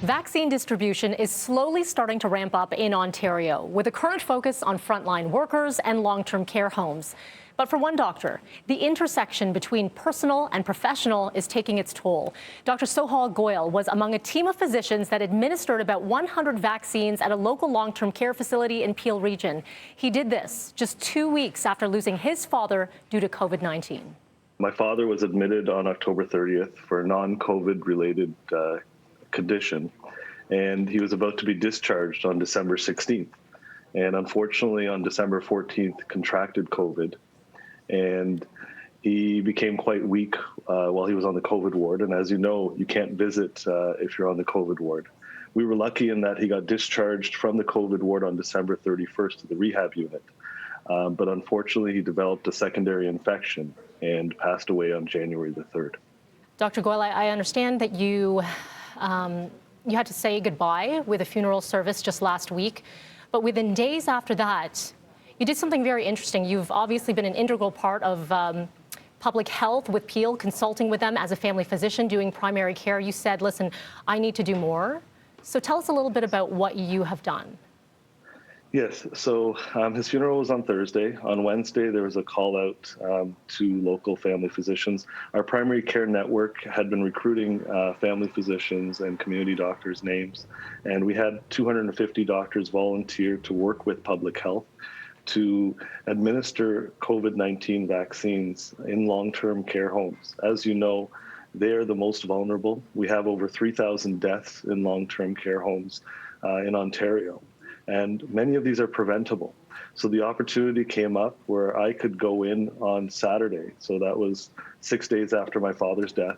Vaccine distribution is slowly starting to ramp up in Ontario, with a current focus on frontline workers and long-term care homes. But for one doctor, the intersection between personal and professional is taking its toll. Dr. Sohal Goyal was among a team of physicians that administered about 100 vaccines at a local long-term care facility in Peel Region. He did this just 2 weeks after losing his father due to COVID-19. My father was admitted on October 30th for a non-COVID related condition, and he was about to be discharged on December 16th. And unfortunately, on December 14th, contracted COVID, and he became quite weak while he was on the COVID ward. And as you know, you can't visit if you're on the COVID ward. We were lucky in that he got discharged from the COVID ward on December 31st to the rehab unit. But unfortunately, he developed a secondary infection and passed away on January the 3rd. Dr. Goyal, I understand that you had to say goodbye with a funeral service just last week, but within days after that, you did something very interesting. You've obviously been an integral part of public health with Peel, consulting with them as a family physician, doing primary care. You said, listen, I need to do more. So tell us a little bit about what you have done. Yes, so his funeral was on Thursday. On Wednesday, there was a call out to local family physicians. Our primary care network had been recruiting family physicians and community doctors' names, and we had 250 doctors volunteer to work with public health to administer COVID-19 vaccines in long-term care homes. As you know, they are the most vulnerable. We have over 3,000 deaths in long-term care homes in Ontario. And many of these are preventable. So the opportunity came up where I could go in on Saturday, so that was 6 days after my father's death,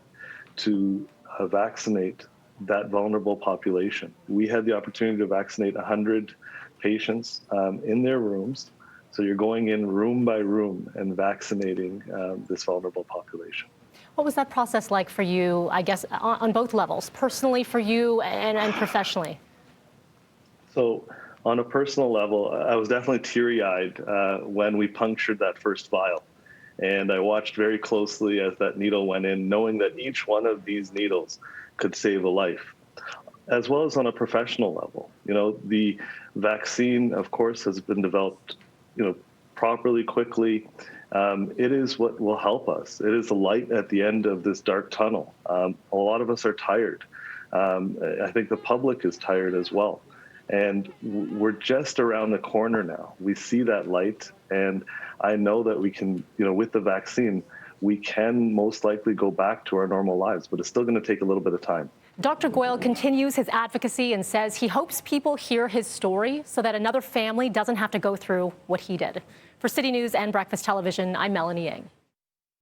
to vaccinate that vulnerable population. We had the opportunity to vaccinate 100 patients in their rooms. So you're going in room by room and vaccinating this vulnerable population. What was that process like for you, I guess, on both levels, personally for you and professionally? So on a personal level, I was definitely teary-eyed when we punctured that first vial. And I watched very closely as that needle went in, knowing that each one of these needles could save a life, as well as on a professional level. You know, the vaccine, of course, has been developed, properly, quickly. It is what will help us. It is the light at the end of this dark tunnel. A lot of us are tired. I think the public is tired as well. And we're just around the corner now. We see that light, and I know that we can, with the vaccine, we can most likely go back to our normal lives, but it's still going to take a little bit of time. Dr. Goyal continues his advocacy and says he hopes people hear his story so that another family doesn't have to go through what he did. For City News and Breakfast Television, I'm Melanie Ng.